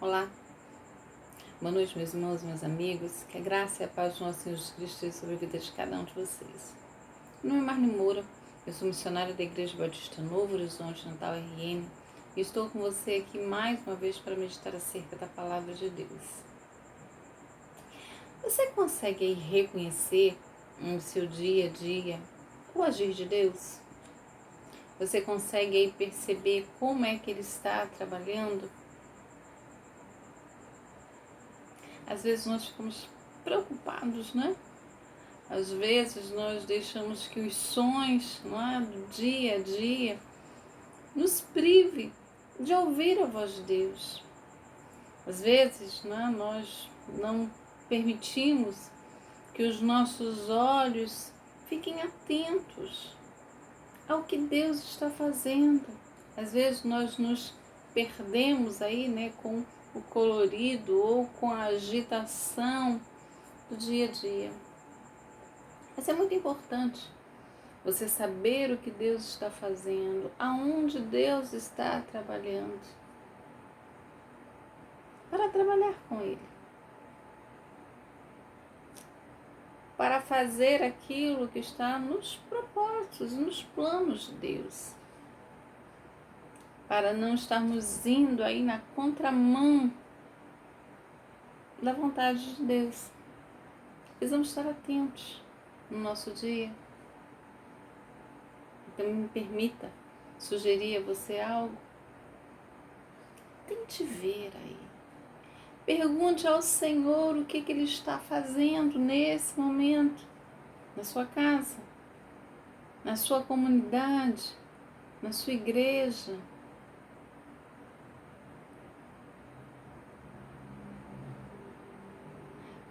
Olá, boa noite, meus irmãos, meus amigos. Que a graça e a paz do nosso Senhor Jesus Cristo esteja sobre a vida de cada um de vocês. Meu nome é Marli Moura, eu sou missionária da Igreja Batista Novo Horizonte, Natal RN, e estou com você aqui mais uma vez para meditar acerca da Palavra de Deus. Você consegue aí reconhecer no seu dia a dia o agir de Deus? Você consegue aí perceber como é que Ele está trabalhando? Às vezes nós ficamos preocupados, né? Às vezes nós deixamos que os sonhos, não é, do dia a dia nos prive de ouvir a voz de Deus. Às vezes, né, nós não permitimos que os nossos olhos fiquem atentos ao que Deus está fazendo. Às vezes nós nos perdemos aí, né, com o colorido ou com a agitação do dia a dia. Mas é muito importante você saber o que Deus está fazendo, aonde Deus está trabalhando, para trabalhar com Ele, para fazer aquilo que está nos propósitos, nos planos de Deus, para não estarmos indo aí na contramão da vontade de Deus. Precisamos estar atentos no nosso dia. Então me permita sugerir a você algo. Tente ver aí. Pergunte ao Senhor o que Ele está fazendo nesse momento, na sua casa, na sua comunidade, na sua igreja.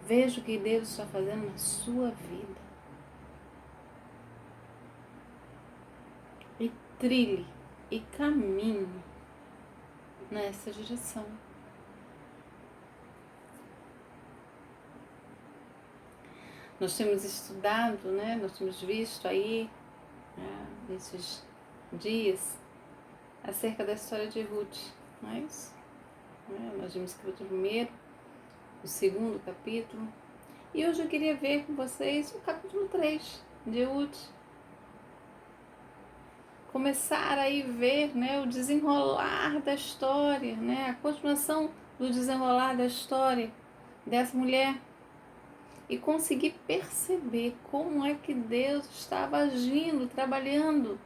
Veja o que Deus está fazendo na sua vida. E trilhe e caminhe nessa direção. Nós temos estudado, né? Nós temos visto aí, nesses dias, acerca da história de Ruth, não é isso? Nós vimos o capítulo 1, o 2º capítulo, e hoje eu queria ver com vocês o capítulo 3 de Ruth. Começar aí ver, né, o desenrolar da história, né, a continuação do desenrolar da história dessa mulher e conseguir perceber como é que Deus estava agindo, trabalhando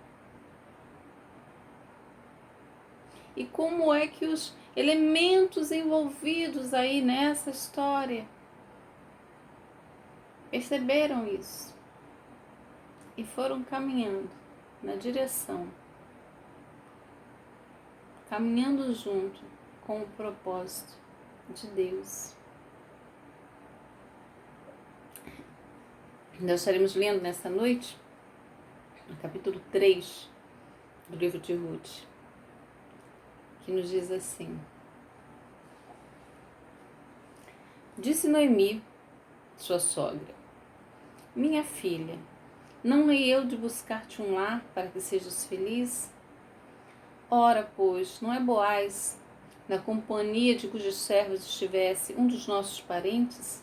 e como é que os elementos envolvidos aí nessa história perceberam isso e foram caminhando na direção, caminhando junto com o propósito de Deus. Nós estaremos lendo nessa noite o capítulo 3 do livro de Ruth, que nos diz assim: Disse Noemi, sua sogra: Minha filha, não hei eu de buscar-te um lar para que sejas feliz? Ora, pois, não é Boaz, na companhia de cujos servos estivesse um dos nossos parentes?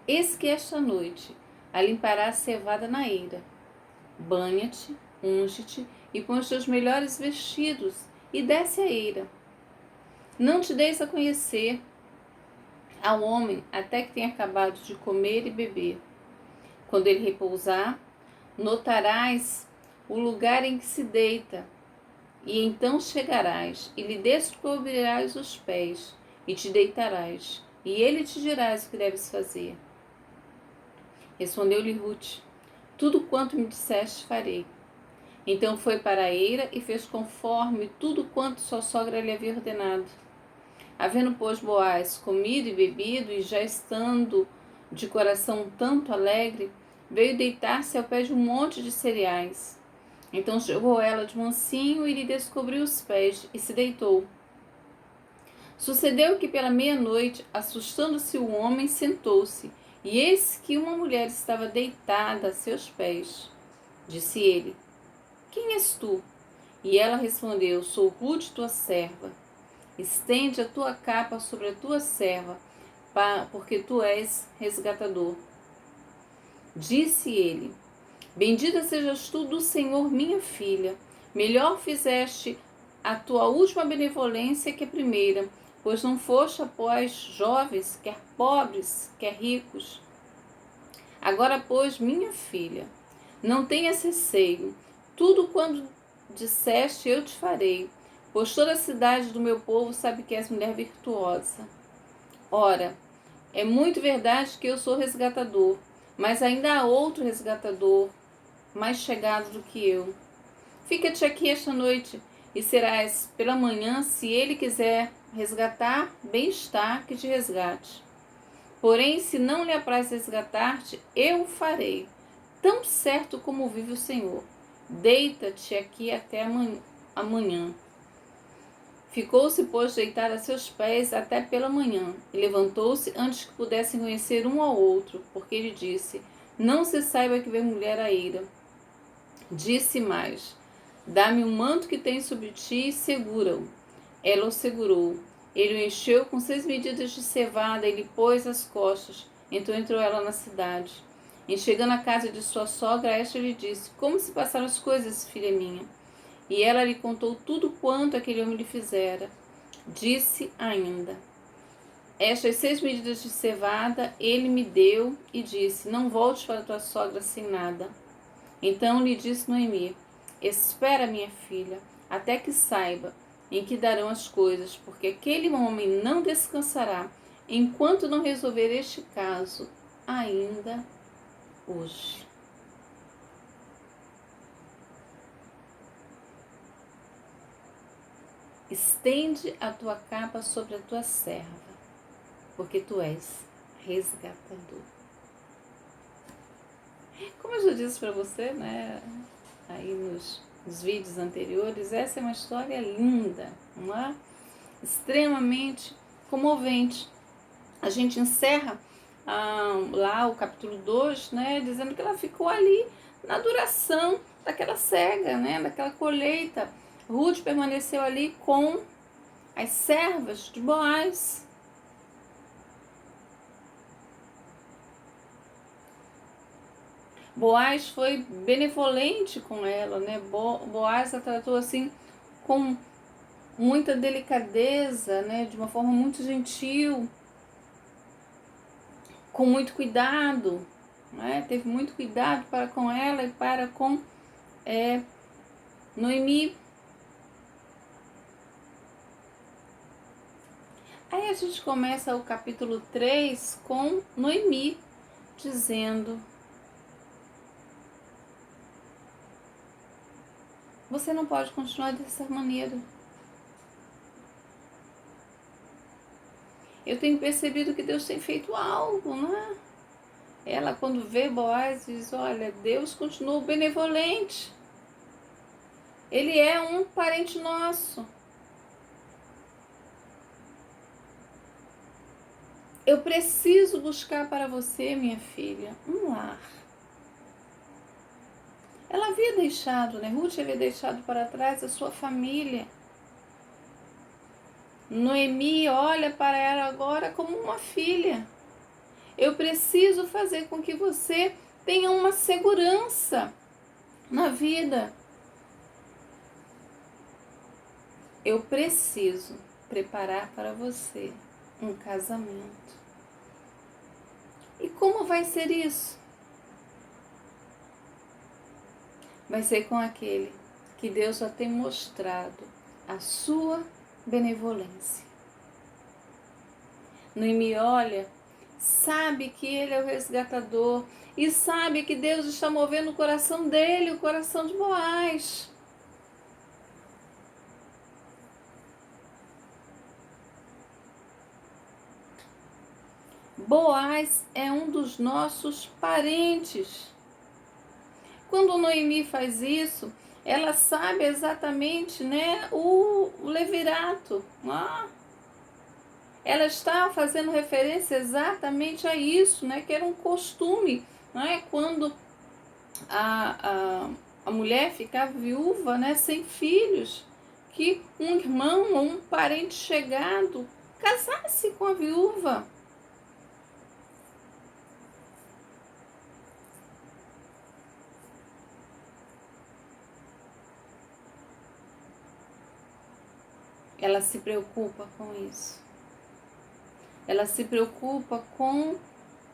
Eis que esta noite alimparás cevada na eira. Banha-te, unge-te e põe os teus melhores vestidos e desce a eira. Não te deis a conhecer ao homem até que tenha acabado de comer e beber. Quando ele repousar, notarás o lugar em que se deita, e então chegarás e lhe descobrirás os pés e te deitarás, e ele te dirás o que deves fazer. Respondeu-lhe Ruth: Tudo quanto me disseste farei. Então foi para a eira e fez conforme tudo quanto sua sogra lhe havia ordenado. Havendo, pois, Boaz comido e bebido, e já estando de coração tanto alegre, veio deitar-se ao pé de um monte de cereais. Então chegou ela de mansinho e lhe descobriu os pés, e se deitou. Sucedeu que pela meia-noite, assustando-se o homem, sentou-se, e eis que uma mulher estava deitada a seus pés. Disse ele: Quem és tu? E ela respondeu: Sou Ruth, tua serva. Estende a tua capa sobre a tua serva, porque tu és resgatador. Disse ele: Bendita sejas tu do Senhor, minha filha. Melhor fizeste a tua última benevolência que a primeira, pois não foste após jovens, quer pobres, quer ricos. Agora, pois, minha filha, não tenhas receio. Tudo quando disseste, eu te farei, pois toda a cidade do meu povo sabe que és mulher virtuosa. Ora, é muito verdade que eu sou resgatador, mas ainda há outro resgatador, mais chegado do que eu. Fica-te aqui esta noite, e serás pela manhã, se ele quiser resgatar, bem está que te resgate. Porém, se não lhe apraz resgatar-te, eu o farei, tão certo como vive o Senhor. Deita-te aqui até amanhã. Ficou-se, pois, deitada a seus pés até pela manhã, e levantou-se antes que pudessem conhecer um ao outro, porque ele disse: Não se saiba que veio mulher à eira. Disse mais: Dá-me um manto que tens sobre ti e segura-o. Ela o segurou. Ele o encheu com 6 medidas de cevada e lhe pôs às costas. Então entrou ela na cidade. E chegando à casa de sua sogra, esta lhe disse: Como se passaram as coisas, filha minha? E ela lhe contou tudo quanto aquele homem lhe fizera. Disse ainda: Estas 6 medidas de cevada ele me deu e disse: Não voltes para tua sogra sem nada. Então lhe disse Noemi: Espera, minha filha, até que saiba em que darão as coisas, porque aquele homem não descansará enquanto não resolver este caso, ainda hoje. Estende a tua capa sobre a tua serva, porque tu és resgatador. Como eu já disse para você, né, aí nos vídeos anteriores, essa é uma história linda, não é? Extremamente comovente. A gente encerra lá o capítulo 2, né, dizendo que ela ficou ali na duração daquela cega, né, daquela colheita. Ruth permaneceu ali com as servas de Boaz. Boaz foi benevolente com ela, né? Boaz a tratou assim com muita delicadeza, né? De uma forma muito gentil, com muito cuidado, né? Teve muito cuidado para com ela e para com Noemi. Aí a gente começa o capítulo 3 com Noemi dizendo: Você não pode continuar dessa maneira. Eu tenho percebido que Deus tem feito algo, né? Ela, quando vê Boaz, diz: Olha, Deus continuou benevolente. Ele é um parente nosso. Eu preciso buscar para você, minha filha, um lar. Ela havia deixado, né? Ruth havia deixado para trás a sua família. Noemi olha para ela agora como uma filha. Eu preciso fazer com que você tenha uma segurança na vida. Eu preciso preparar para você um casamento. E como vai ser isso? Vai ser com aquele que Deus já tem mostrado a sua benevolência. Noemi olha, sabe que ele é o resgatador e sabe que Deus está movendo o coração dele, o coração de Boaz. Boaz é um dos nossos parentes. Quando Noemi faz isso, ela sabe exatamente, né, o levirato. Ela está fazendo referência exatamente a isso, né, que era um costume, né, quando a mulher ficava viúva, né, sem filhos. que um irmão ou um parente chegado casasse com a viúva. Ela se preocupa com isso. Ela se preocupa com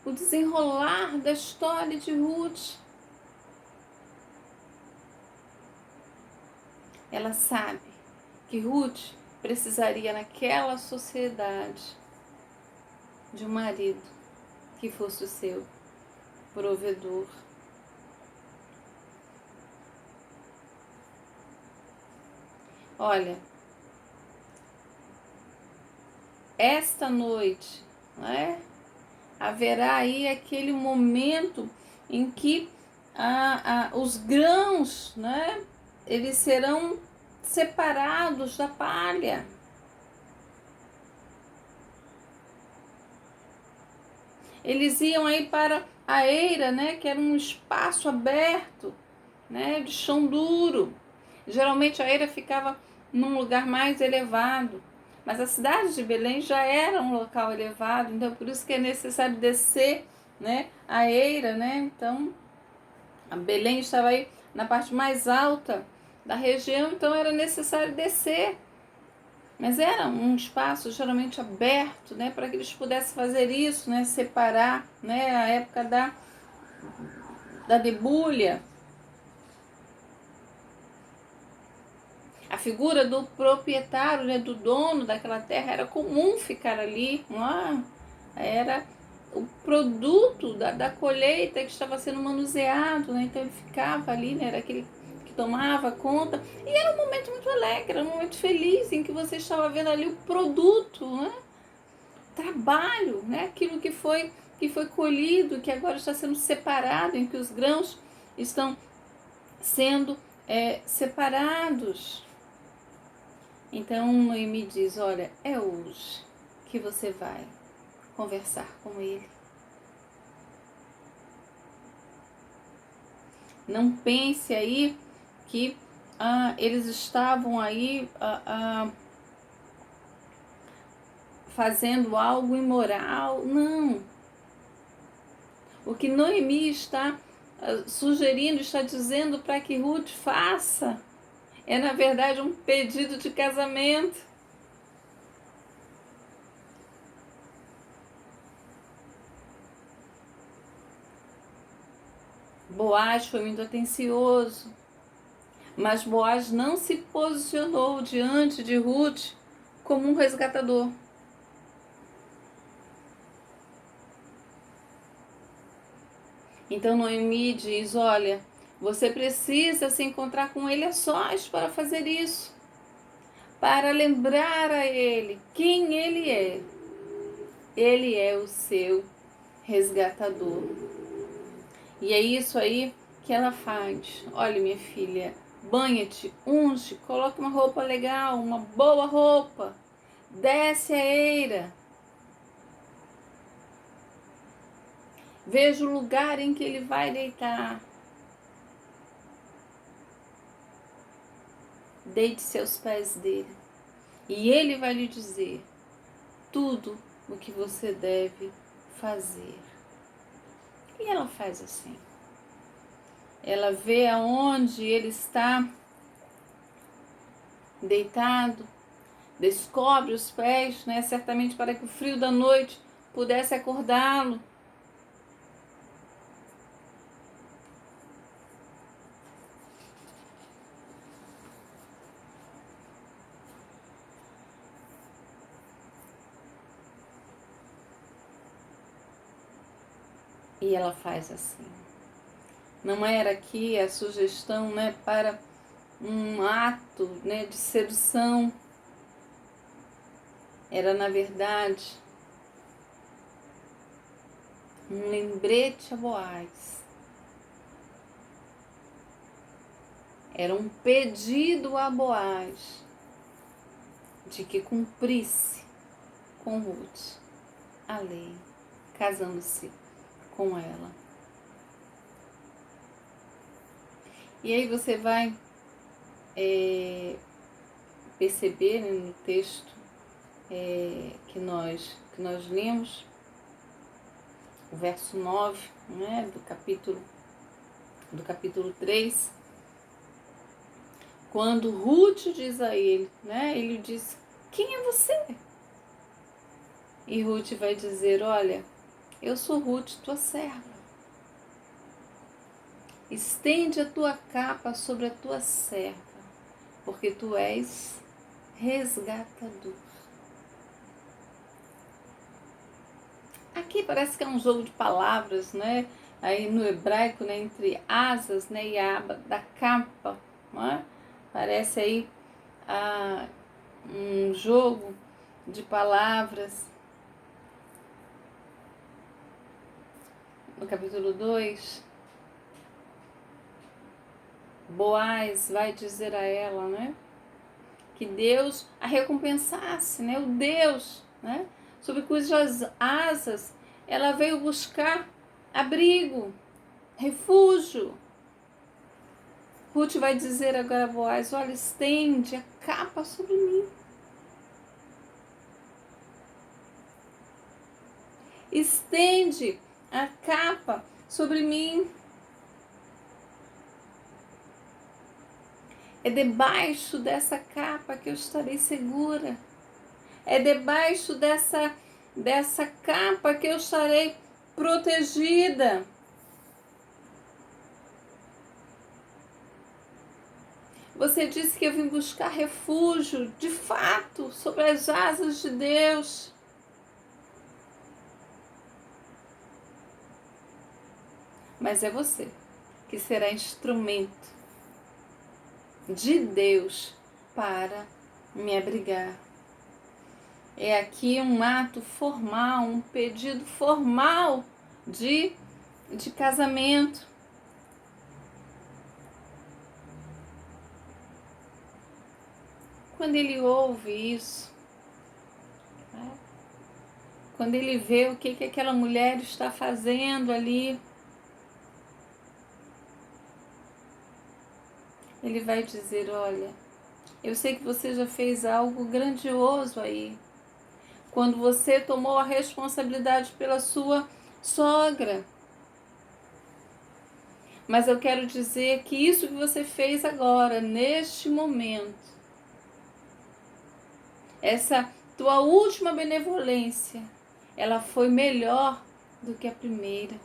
o desenrolar da história de Ruth. Ela sabe que Ruth precisaria naquela sociedade de um marido que fosse o seu provedor. Olha, esta noite, né, haverá aí aquele momento em que os grãos, né, eles serão separados da palha. Eles iam aí para a eira, né, que era um espaço aberto, né, de chão duro. Geralmente a eira ficava num lugar mais elevado, mas a cidade de Belém já era um local elevado, então por isso que é necessário descer, né, a eira, né? Então a Belém estava aí na parte mais alta da região, então era necessário descer. Mas era um espaço geralmente aberto, né, para que eles pudessem fazer isso, né, separar, né, a época da debulha. A figura do proprietário, né, do dono daquela terra, era comum ficar ali, era o produto da colheita que estava sendo manuseado, né, então ele ficava ali, né, era aquele que tomava conta, e era um momento muito alegre, era um momento feliz, em que você estava vendo ali o produto, né, trabalho, né, aquilo que foi colhido, que agora está sendo separado, em que os grãos estão sendo separados. Então Noemi diz, olha, é hoje que você vai conversar com ele. Não pense aí que eles estavam aí fazendo algo imoral. Não. O que Noemi está sugerindo, está dizendo para que Ruth faça, é na verdade um pedido de casamento. Boaz foi muito atencioso, mas Boaz não se posicionou diante de Ruth como um resgatador. Então Noemi diz, olha, você precisa se encontrar com ele a sós para fazer isso, para lembrar a ele quem ele é. Ele é o seu resgatador. E é isso aí que ela faz. Olha, minha filha, banha-te, unge, coloca uma roupa legal, uma boa roupa, desce a eira. Veja o lugar em que ele vai deitar. Deite-se aos pés dele. E ele vai lhe dizer tudo o que você deve fazer. E ela faz assim. Ela vê aonde ele está deitado, descobre os pés, né, certamente para que o frio da noite pudesse acordá-lo. E ela faz assim. Não era aqui a sugestão, né, para um ato, né, de sedução. Era, na verdade, um lembrete a Boaz. Era um pedido a Boaz de que cumprisse com Ruth a lei, casando-se com ela. E aí você vai perceber, né, no texto que nós lemos, o verso 9, né, do capítulo 3, quando Ruth diz a ele, né, ele diz: quem é você? E Ruth vai dizer: olha, eu sou Ruth, tua serva. Estende a tua capa sobre a tua serva, porque tu és resgatador. Aqui parece que é um jogo de palavras, né? Aí no hebraico, né, entre asas, né, e a aba da capa, né? Parece aí um jogo de palavras. No capítulo 2, Boaz vai dizer a ela, né, que Deus a recompensasse, né, o Deus, né, sob cujas asas ela veio buscar abrigo, refúgio. Ruth vai dizer agora a Boaz: olha, estende a capa sobre mim. Estende a capa sobre mim. É debaixo dessa capa que eu estarei segura. É debaixo dessa capa que eu estarei protegida. Você disse que eu vim buscar refúgio, de fato, sobre as asas de Deus. Mas é você que será instrumento de Deus para me abrigar. É aqui um ato formal, um pedido formal de casamento. Quando ele ouve isso, né? Quando ele vê o que aquela mulher está fazendo ali, ele vai dizer: olha, eu sei que você já fez algo grandioso aí, quando você tomou a responsabilidade pela sua sogra. Mas eu quero dizer que isso que você fez agora, neste momento, essa tua última benevolência, ela foi melhor do que a primeira.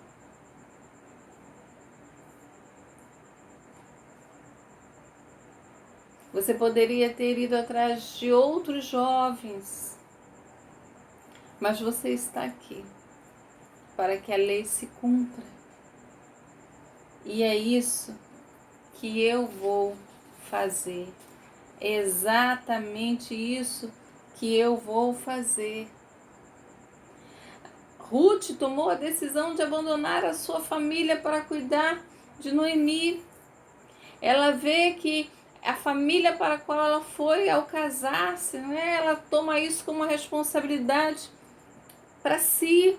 Você poderia ter ido atrás de outros jovens, mas você está aqui para que a lei se cumpra. E é isso que eu vou fazer. É exatamente isso que eu vou fazer. Ruth tomou a decisão de abandonar a sua família para cuidar de Noemi. Ela vê que a família para a qual ela foi ao casar-se, né, ela toma isso como uma responsabilidade para si.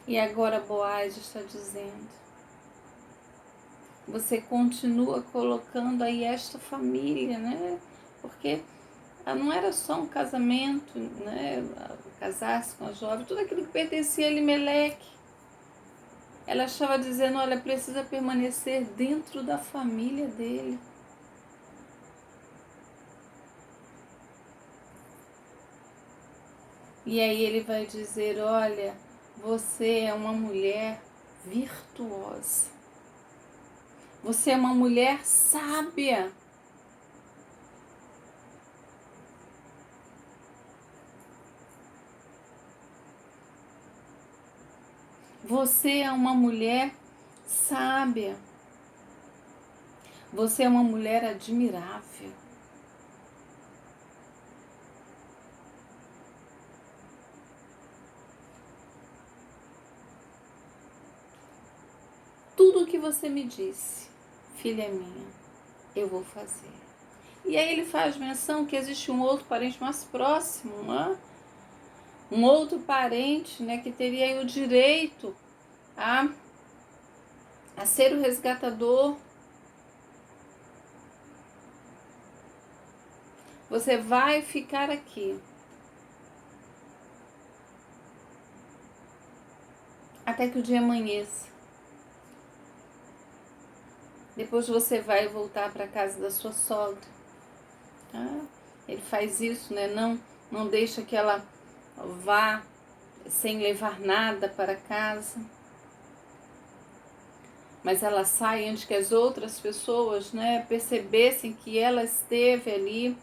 E agora Boaz está dizendo: você continua colocando aí esta família, né? Porque não era só um casamento, né? Casar-se com a jovem, tudo aquilo que pertencia a Elimeleque. Ela estava dizendo: olha, precisa permanecer dentro da família dele. E aí ele vai dizer: olha, você é uma mulher virtuosa. Você é uma mulher sábia. Você é uma mulher sábia. Você é uma mulher admirável. Tudo o que você me disse, filha minha, eu vou fazer. E aí ele faz menção que existe um outro parente mais próximo, né? Um outro parente, né, que teria aí o direito a a ser o resgatador, você vai ficar aqui até que o dia amanheça. Depois você vai voltar para a casa da sua sogra. Ele faz isso, né? Não deixa que ela vá sem levar nada para casa. Mas ela sai antes que as outras pessoas, né, percebessem que ela esteve ali.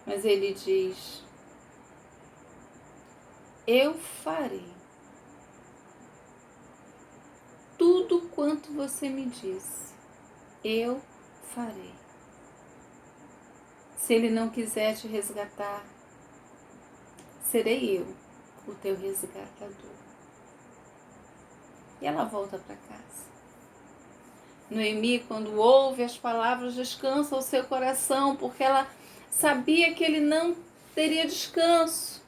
Mas ele diz: eu farei tudo quanto você me disse. Eu farei. Se ele não quiser te resgatar, serei eu o teu resgatador. E ela volta para casa. Noemi, quando ouve as palavras, descansa o seu coração, porque ela sabia que ele não teria descanso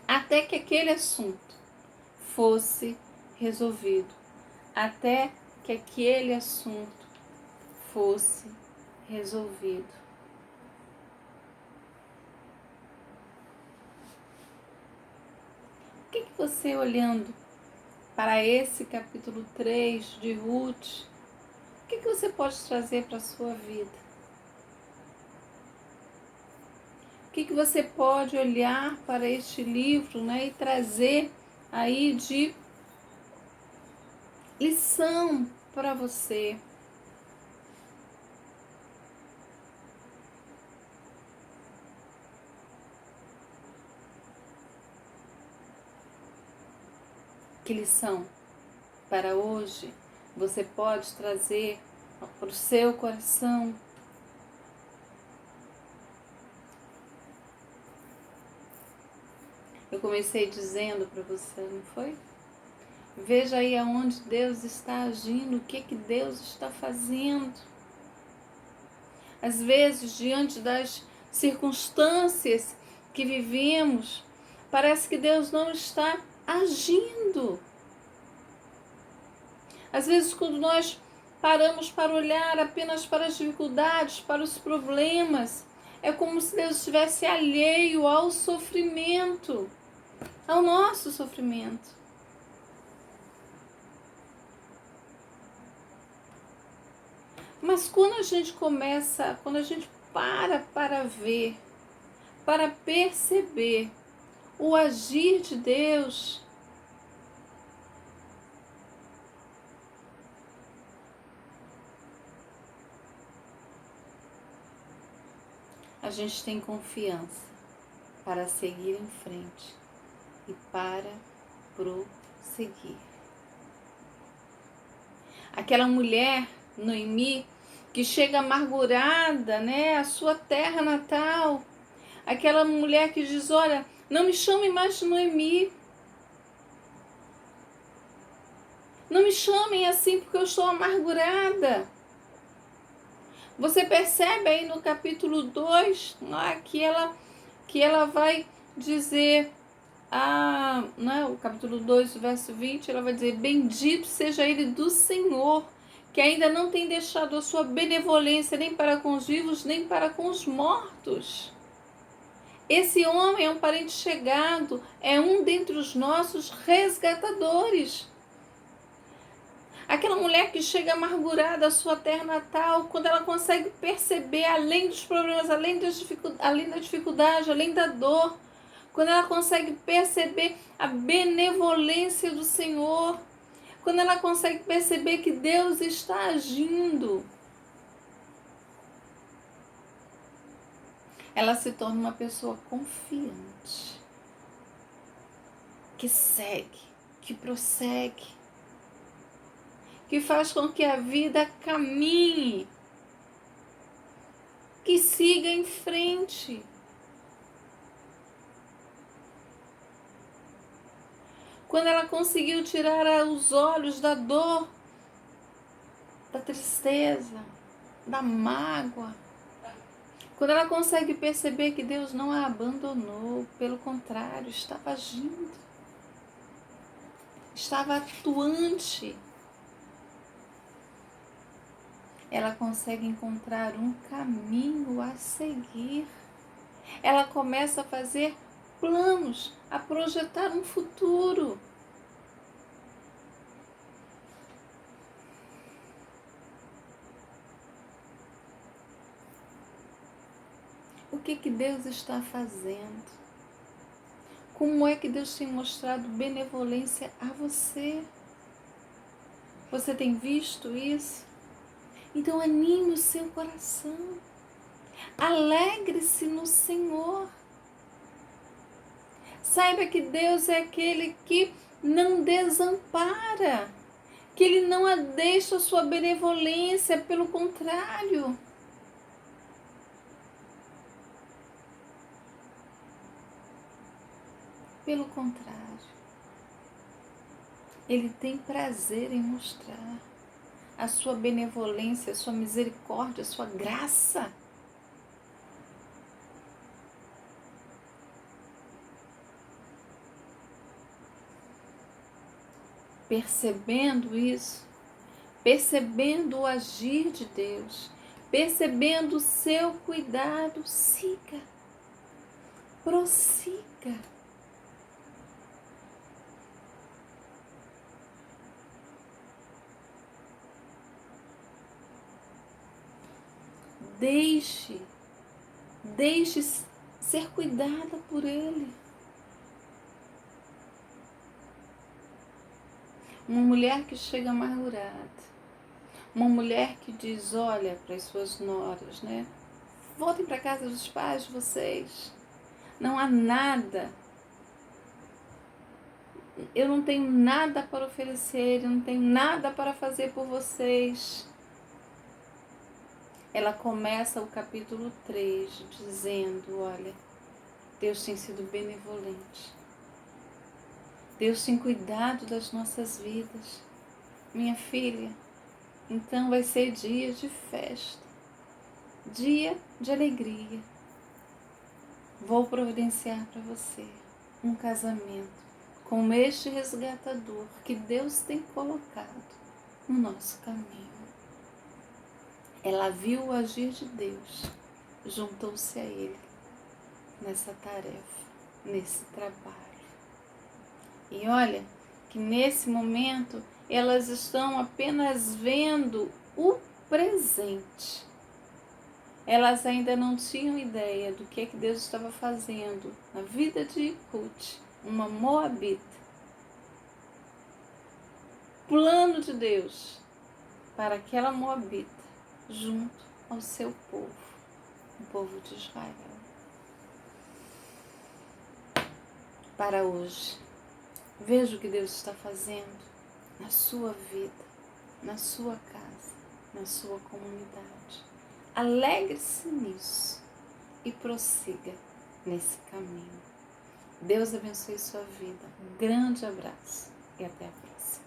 até que aquele assunto fosse resolvido. Até que aquele assunto fosse resolvido. O que você, olhando para esse capítulo 3 de Ruth, o que você pode trazer para a sua vida? O que você pode olhar para este livro, né, e trazer aí de lição para você? Que lição para hoje você pode trazer para o seu coração? Eu comecei dizendo para você, não foi? Veja aí aonde Deus está agindo, o que Deus está fazendo. Às vezes, diante das circunstâncias que vivemos, parece que Deus não está agindo. Às vezes, quando nós paramos para olhar apenas para as dificuldades, para os problemas, é como se Deus estivesse alheio ao sofrimento, ao nosso sofrimento. Mas quando a gente começa, quando a gente para ver, para perceber o agir de Deus, a gente tem confiança para seguir em frente e para prosseguir. Aquela mulher, Noemi, que chega amargurada, né, à sua terra natal. Aquela mulher que diz: olha, não me chame mais de Noemi. Não me chamem assim porque eu estou amargurada. Você percebe aí no capítulo 2, que ela vai dizer, o capítulo 2, verso 20, ela vai dizer: bendito seja ele do Senhor, que ainda não tem deixado a sua benevolência nem para com os vivos, nem para com os mortos. Esse homem é um parente chegado, é um dentre os nossos resgatadores. Aquela mulher que chega amargurada à sua terra natal, quando ela consegue perceber, além dos problemas, além da dificuldade, além da dor, quando ela consegue perceber a benevolência do Senhor, quando ela consegue perceber que Deus está agindo, ela se torna uma pessoa confiante, que segue, que prossegue, que faz com que a vida caminhe, que siga em frente. Quando ela conseguiu tirar os olhos da dor, da tristeza, da mágoa, quando ela consegue perceber que Deus não a abandonou, pelo contrário, estava agindo. estava atuante, ela consegue encontrar um caminho a seguir. Ela começa a fazer planos, a projetar um futuro. O que Deus está fazendo? Como é que Deus tem mostrado benevolência a você? Você tem visto isso? Então anime o seu coração. Alegre-se no Senhor. Saiba que Deus é aquele que não desampara, que Ele não deixa a sua benevolência, pelo contrário. Pelo contrário, Ele tem prazer em mostrar a sua benevolência, a sua misericórdia, a sua graça. Percebendo isso, percebendo o agir de Deus, percebendo o seu cuidado, siga, prossiga. Deixe ser cuidada por Ele. Uma mulher que chega amargurada, uma mulher que diz, olha para as suas noras, né? Voltem para a casa dos pais de vocês. Não há nada. Eu não tenho nada para oferecer, eu não tenho nada para fazer por vocês. Ela começa o capítulo 3 dizendo, olha, Deus tem sido benevolente. Deus tem cuidado das nossas vidas. Minha filha, então vai ser dia de festa, dia de alegria. Vou providenciar para você um casamento com este resgatador que Deus tem colocado no nosso caminho. Ela viu o agir de Deus, juntou-se a Ele nessa tarefa, nesse trabalho. E olha que nesse momento elas estão apenas vendo o presente. Elas ainda não tinham ideia do que Deus estava fazendo na vida de Ruth, uma moabita. Plano de Deus para aquela moabita junto ao seu povo, o povo de Israel. Para hoje, veja o que Deus está fazendo na sua vida, na sua casa, na sua comunidade. Alegre-se nisso e prossiga nesse caminho. Deus abençoe sua vida. Um grande abraço e até a próxima.